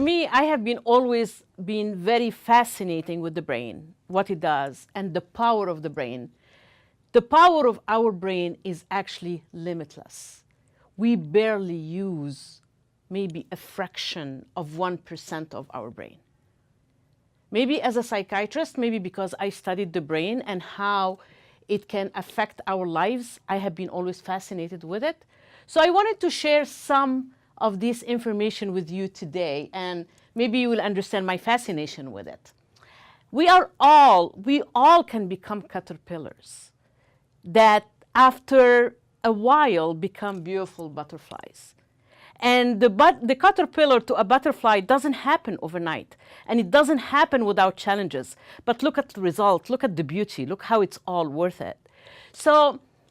me, I have been always been very fascinating with the brain, what it does, and the power of the brain. The power of our brain is actually limitless. We barely use maybe a fraction of 1% of our brain. Maybe as a psychiatrist, maybe because I studied the brain and how it can affect our lives, I have been always fascinated with it. So I wanted to share some of this information with you today, and maybe you will understand my fascination with it. We all can become caterpillars that after a while become beautiful butterflies. And the caterpillar to a butterfly doesn't happen overnight, and it doesn't happen without challenges. But look at the result, look at the beauty, look how it's all worth it. So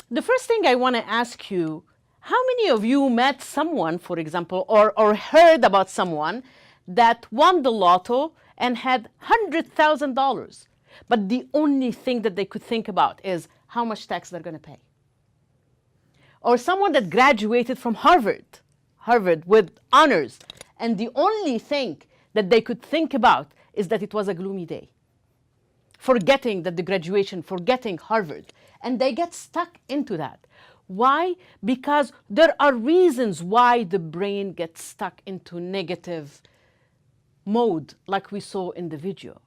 the first thing I want to ask you, how many of you met someone, for example, or heard about someone that won the lotto and had $100,000, but the only thing that they could think about is how much tax they're going to pay? Or someone that graduated from Harvard with honors, and the only thing that they could think about is that it was a gloomy day, forgetting that the graduation, forgetting Harvard, and they get stuck into that. Why? Because there are reasons why the brain gets stuck into negative mode, like we saw in the video.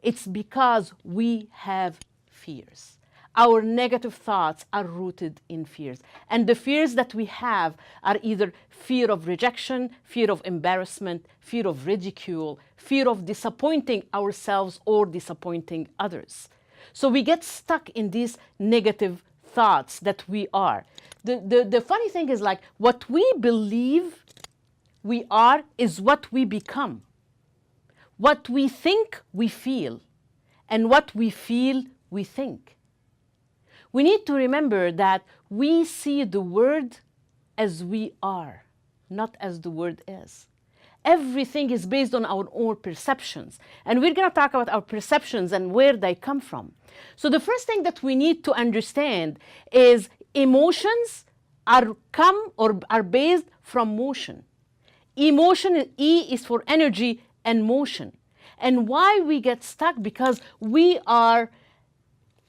It's because we have fears. Our negative thoughts are rooted in fears. And the fears that we have are either fear of rejection, fear of embarrassment, fear of ridicule, fear of disappointing ourselves or disappointing others. So we get stuck in these negative thoughts that we are. The funny thing is, like, what we believe we are is what we become. What we think, we feel. And what we feel, we think. We need to remember that we see the world as we are, not as the world is. Everything is based on our own perceptions. And we're going to talk about our perceptions and where they come from. So the first thing that we need to understand is emotions are based from motion. Emotion, E is for energy and motion. And why we get stuck? Because we are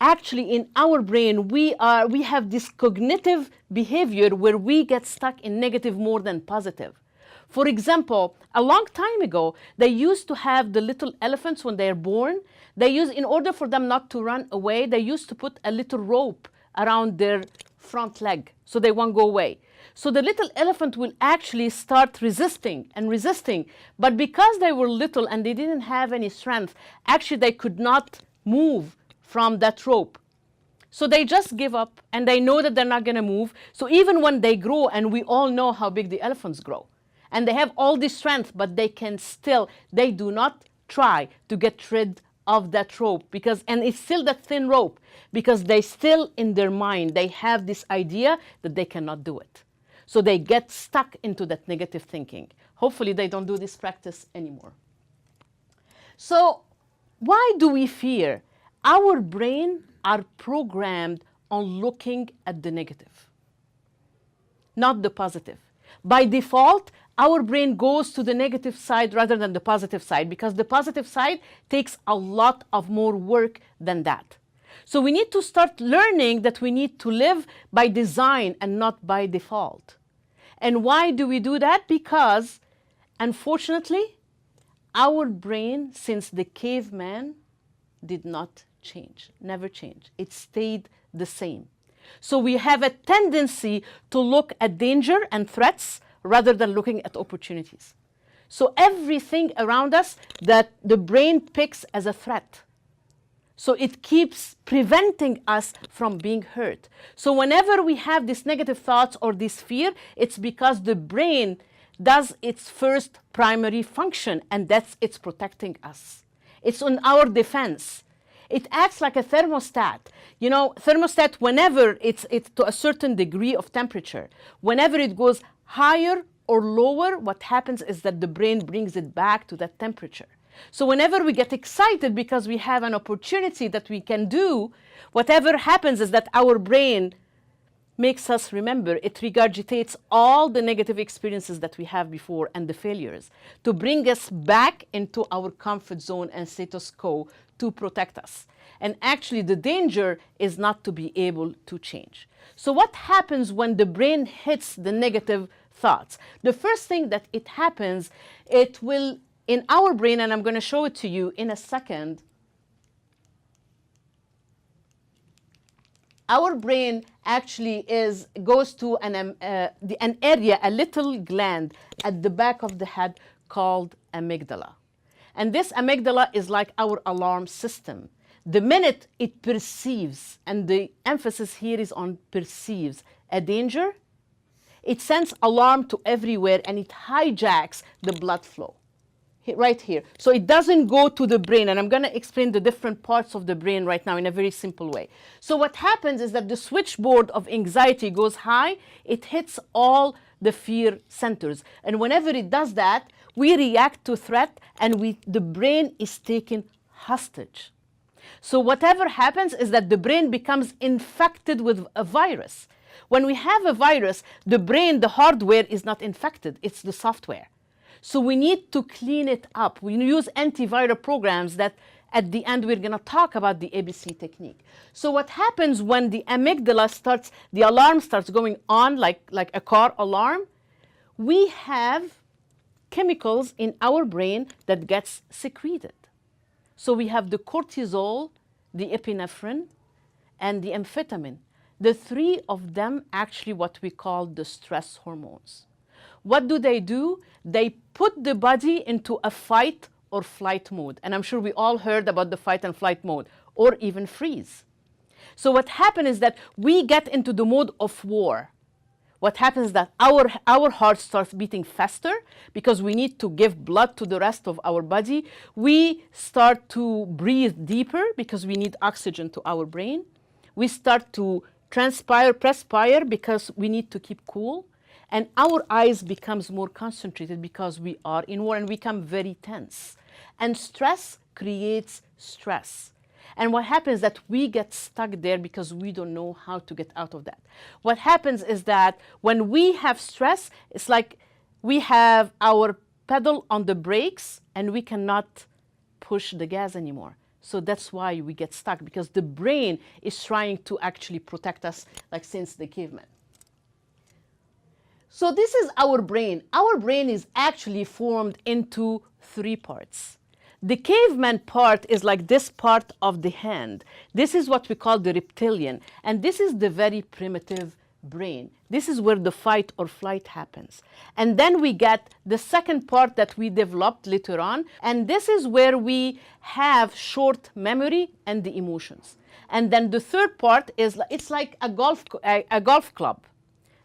actually, in our brain, we have this cognitive behavior where we get stuck in negative more than positive. For example, a long time ago, they used to have the little elephants when they're born. In order for them not to run away, they used to put a little rope around their front leg so they won't go away. So the little elephant will actually start resisting and resisting. But because they were little and they didn't have any strength, actually they could not move from that rope. So they just give up, and they know that they're not going to move. So even when they grow, and we all know how big the elephants grow, and they have all this strength, but they do not try to get rid of that rope, and it's still that thin rope, because they still, in their mind, they have this idea that they cannot do it. So they get stuck into that negative thinking. Hopefully they don't do this practice anymore. So why do we fear? Our brain are programmed on looking at the negative, not the positive. By default, our brain goes to the negative side rather than the positive side, because the positive side takes a lot of more work than that. So we need to start learning that we need to live by design and not by default. And why do we do that? Because, unfortunately, our brain, since the caveman, did not change, never changed. It stayed the same. So we have a tendency to look at danger and threats rather than looking at opportunities. So everything around us that the brain picks as a threat. So it keeps preventing us from being hurt. So whenever we have these negative thoughts or this fear, it's because the brain does its first primary function, and that's it's protecting us. It's on our defense. It acts like a thermostat. You know, thermostat, whenever it's to a certain degree of temperature, whenever it goes higher or lower, what happens is that the brain brings it back to that temperature. So whenever we get excited because we have an opportunity that we can do, whatever happens is that our brain makes us remember, it regurgitates all the negative experiences that we have before and the failures to bring us back into our comfort zone and status quo to protect us. And actually, the danger is not to be able to change. So what happens when the brain hits the negative thoughts? The first thing that it happens, it will, in our brain, and I'm going to show it to you in a second, our brain actually goes to an area, a little gland at the back of the head called amygdala. And this amygdala is like our alarm system. The minute it perceives, and the emphasis here is on perceives, a danger, it sends alarm to everywhere and it hijacks the blood flow. Right here. So it doesn't go to the brain, and I'm going to explain the different parts of the brain right now in a very simple way. So what happens is that the switchboard of anxiety goes high, it hits all the fear centers. And whenever it does that, we react to threat, and the brain is taken hostage. So whatever happens is that the brain becomes infected with a virus. When we have a virus, the brain, the hardware is not infected, it's the software. So we need to clean it up. We use antiviral programs that at the end we're going to talk about the ABC technique. So what happens when the amygdala starts, the alarm starts going on like a car alarm, we have chemicals in our brain that gets secreted. So we have the cortisol, the epinephrine, and the amphetamine. The three of them actually what we call the stress hormones. What do? They put the body into a fight or flight mode. And I'm sure we all heard about the fight and flight mode, or even freeze. So what happens is that we get into the mode of war. What happens is that our heart starts beating faster because we need to give blood to the rest of our body. We start to breathe deeper because we need oxygen to our brain. We start to perspire because we need to keep cool. And our eyes becomes more concentrated because we are in war and we become very tense. And stress creates stress. And what happens is that we get stuck there because we don't know how to get out of that. What happens is that when we have stress, it's like we have our pedal on the brakes and we cannot push the gas anymore. So that's why we get stuck, because the brain is trying to actually protect us, like since the caveman. So this is our brain. Our brain is actually formed into three parts. The caveman part is like this part of the hand. This is what we call the reptilian. And this is the very primitive brain. This is where the fight or flight happens. And then we get the second part that we developed later on. And this is where we have short memory and the emotions. And then the third part is, it's like a golf club.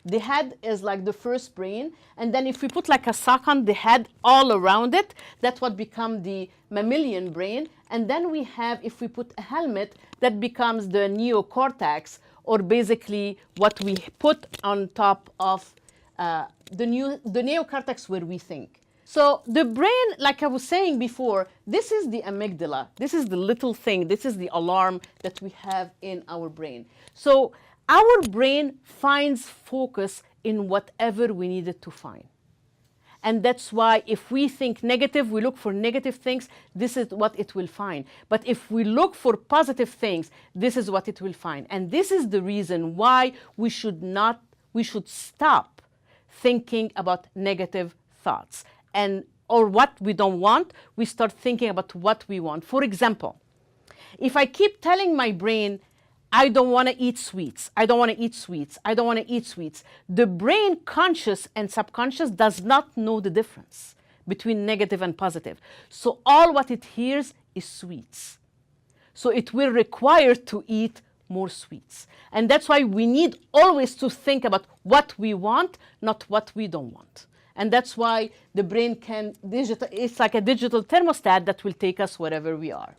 The head is like the first brain, and then if we put like a sock on the head all around it, that's what becomes the mammalian brain. And then we have, if we put a helmet, that becomes the neocortex, or basically what we put on top of the neocortex where we think. So the brain, like I was saying before, this is the amygdala. This is the little thing. This is the alarm that we have in our brain. So our brain finds focus in whatever we need it to find. And that's why if we think negative, we look for negative things, this is what it will find. But if we look for positive things, this is what it will find. And this is the reason why we should stop thinking about negative thoughts. Or what we don't want, we start thinking about what we want. For example, if I keep telling my brain, I don't want to eat sweets. I don't want to eat sweets. I don't want to eat sweets. The brain, conscious and subconscious, does not know the difference between negative and positive. So all what it hears is sweets. So it will require to eat more sweets. And that's why we need always to think about what we want, not what we don't want. And that's why the brain it's like a digital thermostat that will take us wherever we are.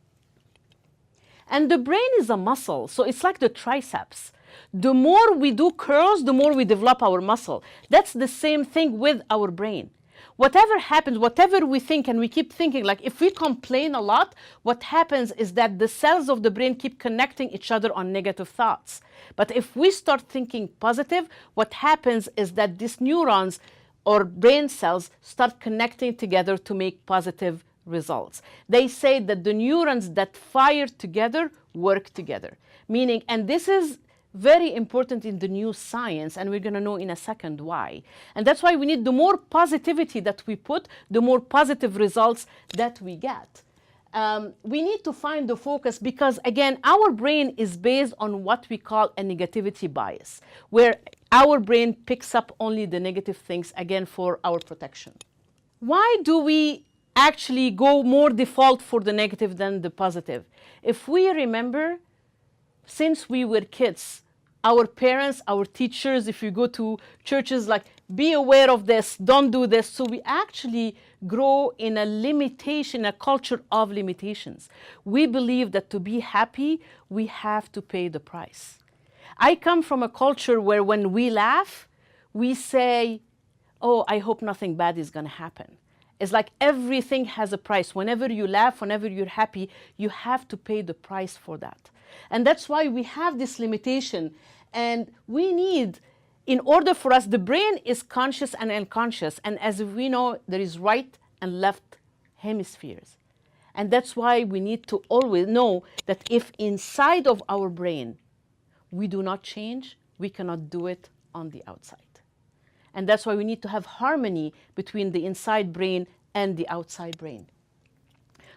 And the brain is a muscle, so it's like the triceps. The more we do curls, the more we develop our muscle. That's the same thing with our brain. Whatever happens, whatever we think, and we keep thinking, like if we complain a lot, what happens is that the cells of the brain keep connecting each other on negative thoughts. But if we start thinking positive, what happens is that these neurons or brain cells start connecting together to make positive results. They say that the neurons that fire together work together, meaning, and this is very important in the new science, and we're going to know in a second why. And that's why we need the more positivity that we put, the more positive results that we get. We need to find the focus because, again, our brain is based on what we call a negativity bias, where our brain picks up only the negative things, again, for our protection. Why do we actually go more default for the negative than the positive? If we remember, since we were kids, our parents, our teachers, if you go to churches, like, be aware of this, don't do this. So we actually grow in a limitation, a culture of limitations. We believe that to be happy, we have to pay the price. I come from a culture where when we laugh, we say, oh, I hope nothing bad is going to happen. It's like everything has a price. Whenever you laugh, whenever you're happy, you have to pay the price for that. And that's why we have this limitation. And we need, in order for us, the brain is conscious and unconscious. And as we know, there is right and left hemispheres. And that's why we need to always know that if inside of our brain we do not change, we cannot do it on the outside. And that's why we need to have harmony between the inside brain and the outside brain.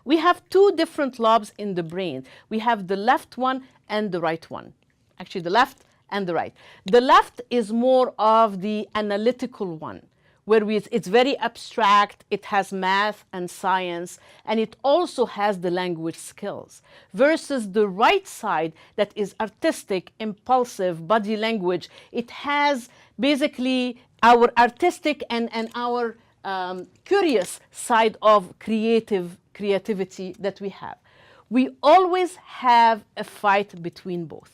We have two different lobes in the brain. We have the left one and the right one. Actually, the left and the right. The left is more of the analytical one, where it's very abstract, it has math and science, and it also has the language skills. Versus the right side that is artistic, impulsive, body language. It has basically our artistic and our curious side of creativity that we have. We always have a fight between both.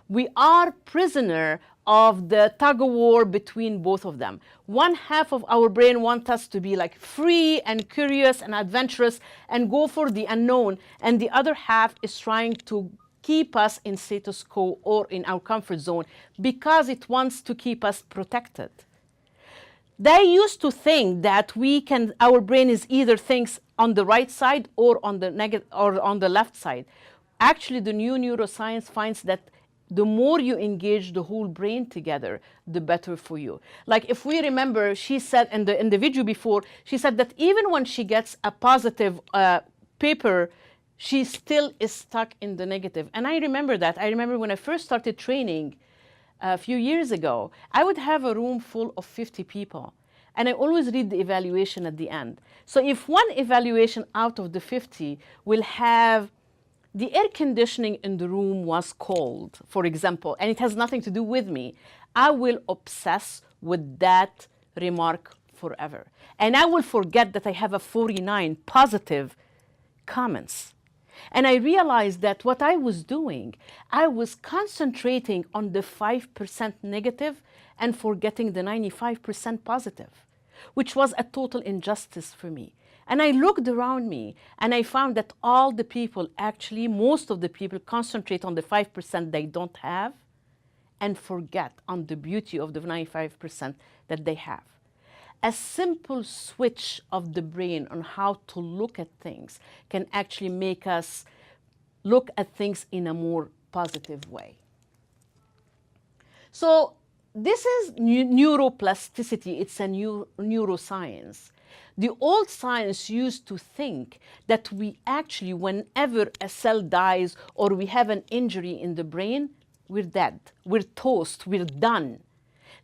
We are prisoner of the tug of war between both of them. One half of our brain wants us to be like free and curious and adventurous and go for the unknown, and the other half is trying to keep us in status quo or in our comfort zone because it wants to keep us protected. They used to think that our brain is either thinks on the right side or on the negative or on the left side. Actually, the new neuroscience finds that the more you engage the whole brain together, the better for you. Like if we remember, she said in the video before, she said that even when she gets a positive paper, she still is stuck in the negative. And I remember that. I remember when I first started training a few years ago, I would have a room full of 50 people. And I always read the evaluation at the end. So if one evaluation out of the 50 will have the air conditioning in the room was cold, for example, and it has nothing to do with me, I will obsess with that remark forever. And I will forget that I have a 49 positive comments. And I realized that what I was doing, I was concentrating on the 5% negative and forgetting the 95% positive, which was a total injustice for me. And I looked around me and I found that all the people, actually most of the people, concentrate on the 5% they don't have and forget on the beauty of the 95% that they have. A simple switch of the brain on how to look at things can actually make us look at things in a more positive way. So this is neuroplasticity. It's a new neuroscience. The old science used to think that we actually, whenever a cell dies or we have an injury in the brain, we're dead, we're toast, we're done.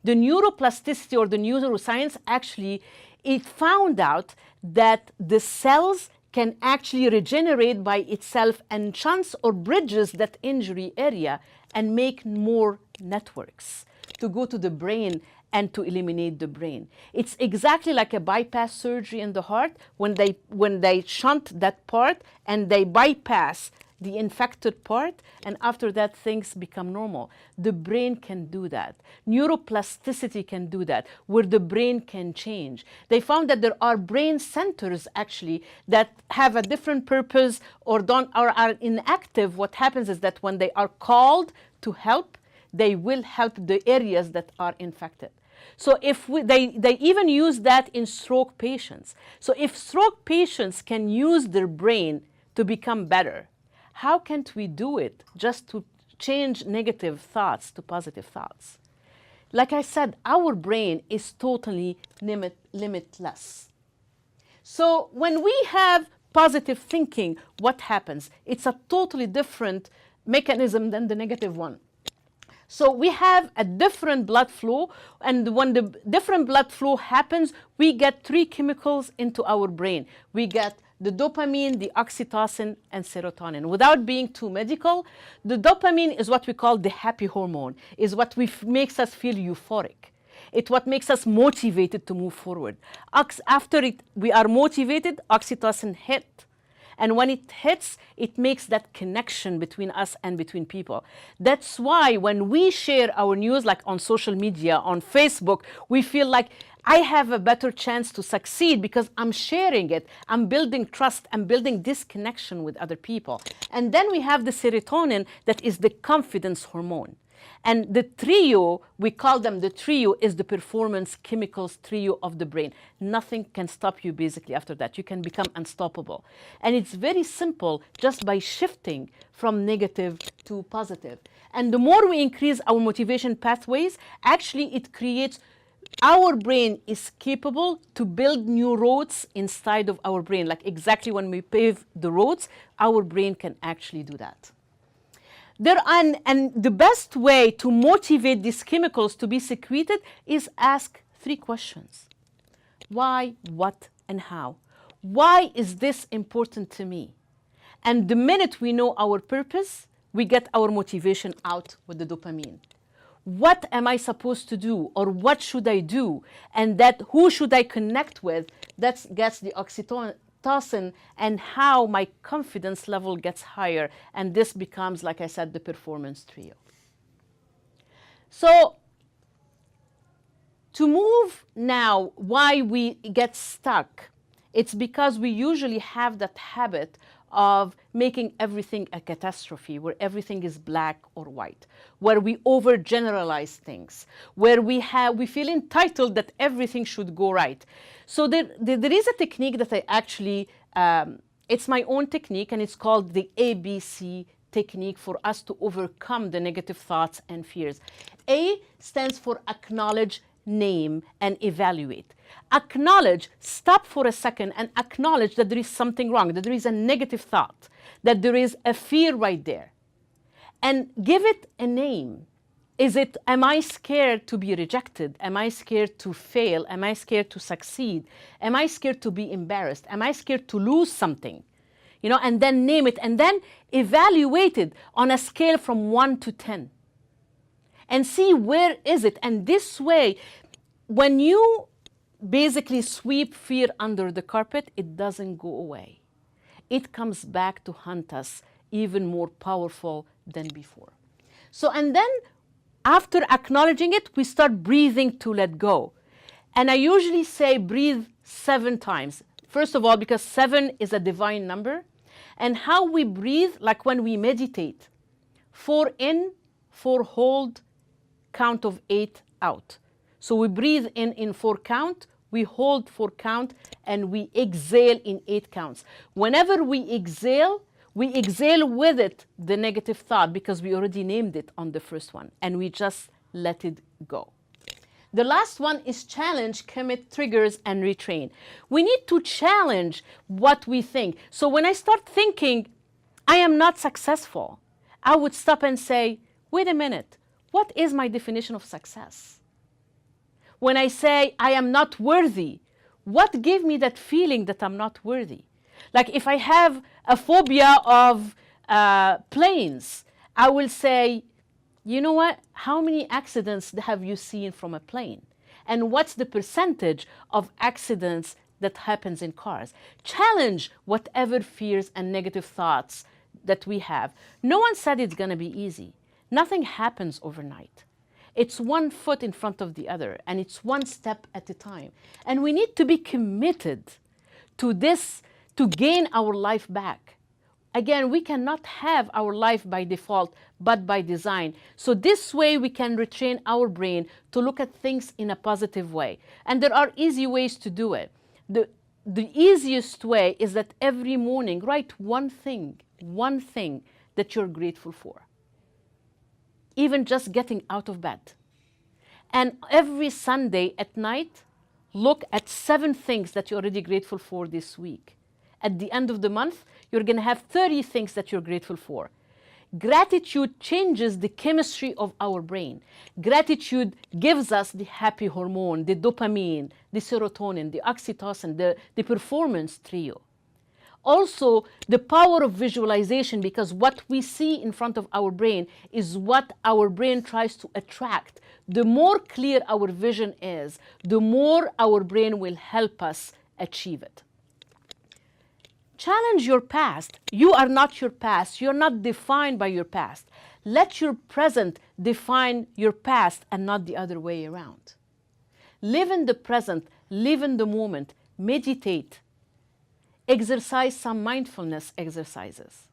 The neuroplasticity or the neuroscience actually, it found out that the cells can actually regenerate by itself and chunks or bridges that injury area and make more networks to go to the brain and to eliminate the brain. It's exactly like a bypass surgery in the heart when they shunt that part and they bypass the infected part, and after that things become normal. The brain can do that. Neuroplasticity can do that, where the brain can change. They found that there are brain centers actually that have a different purpose or are inactive. What happens is that when they are called to help, they will help the areas that are infected. So if they even use that in stroke patients. So if stroke patients can use their brain to become better, how can't we do it just to change negative thoughts to positive thoughts? Like I said, our brain is totally limitless. So when we have positive thinking, what happens? It's a totally different mechanism than the negative one. So we have a different blood flow, and when the different blood flow happens, we get 3 chemicals into our brain. We get the dopamine, the oxytocin, and serotonin. Without being too medical, the dopamine is what we call the happy hormone, is what makes us feel euphoric. It's what makes us motivated to move forward. After we are motivated, oxytocin hits. And when it hits, it makes that connection between us and between people. That's why when we share our news, like on social media, on Facebook, we feel like I have a better chance to succeed because I'm sharing it. I'm building trust. I'm building this connection with other people. And then we have the serotonin that is the confidence hormone. And the trio, we call them the trio, is the performance chemicals trio of the brain. Nothing can stop you basically after that. You can become unstoppable. And it's very simple just by shifting from negative to positive. And the more we increase our motivation pathways, actually it creates, our brain is capable to build new roads inside of our brain. Like exactly when we pave the roads, our brain can actually do that. And the best way to motivate these chemicals to be secreted is ask 3 questions. Why, what, and how? Why is this important to me? And the minute we know our purpose, we get our motivation out with the dopamine. What am I supposed to do? Or what should I do? And that who should I connect with? That gets the oxytocin and how my confidence level gets higher. And this becomes, like I said, the performance trio. So to move now, why we get stuck, it's because we usually have that habit of making everything a catastrophe, where everything is black or white, where we overgeneralize things, where we feel entitled that everything should go right. So there is a technique that I actually, it's my own technique, and it's called the ABC technique for us to overcome the negative thoughts and fears. A stands for acknowledge, name, and evaluate. Acknowledge, stop for a second and acknowledge that there is something wrong, that there is a negative thought, that there is a fear right there. And give it a name. Am I scared to be rejected? Am I scared to fail? Am I scared to succeed? Am I scared to be embarrassed? Am I scared to lose something? You know, and then name it, and then evaluate it on a scale from 1 to 10. And see where is it. And this way, when you basically sweep fear under the carpet, it doesn't go away. It comes back to haunt us even more powerful than before. So, and then after acknowledging it, we start breathing to let go. And I usually say breathe 7 times. First of all, because 7 is a divine number. And how we breathe, like when we meditate, 4 in, 4 hold, count of 8 out. So we breathe in 4 count, we hold 4 count, and we exhale in 8 counts. Whenever we exhale with it the negative thought, because we already named it on the first one, and we just let it go. The last one is challenge, commit, triggers, and retrain. We need to challenge what we think. So when I start thinking, I am not successful, I would stop and say, wait a minute, what is my definition of success? When I say I am not worthy, what gave me that feeling that I'm not worthy? Like if I have a phobia of planes, I will say, you know what? How many accidents have you seen from a plane? And what's the percentage of accidents that happens in cars? Challenge whatever fears and negative thoughts that we have, no one said it's going to be easy. Nothing happens overnight. It's one foot in front of the other, and it's one step at a time. And we need to be committed to this to gain our life back. Again, we cannot have our life by default, but by design. So this way we can retrain our brain to look at things in a positive way. And there are easy ways to do it. The easiest way is that every morning write one thing that you're grateful for. Even just getting out of bed. And every Sunday at night, look at 7 things that you're already grateful for this week. At the end of the month, you're going to have 30 things that you're grateful for. Gratitude changes the chemistry of our brain. Gratitude gives us the happy hormone, the dopamine, the serotonin, the oxytocin, the performance trio. Also, the power of visualization, because what we see in front of our brain is what our brain tries to attract. The more clear our vision is, the more our brain will help us achieve it. Challenge your past. You are not your past. You're not defined by your past. Let your present define your past and not the other way around. Live in the present. Live in the moment. Meditate. Exercise some mindfulness exercises.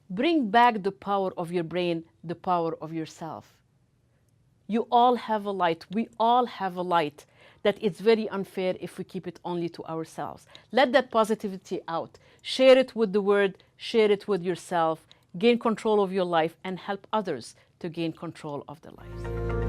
Bring back the power of your brain, the power of yourself. You all have a light. We all have a light that it's very unfair if we keep it only to ourselves. Let that positivity out. Share it with the world. Share it with yourself. Gain control of your life and help others to gain control of their lives.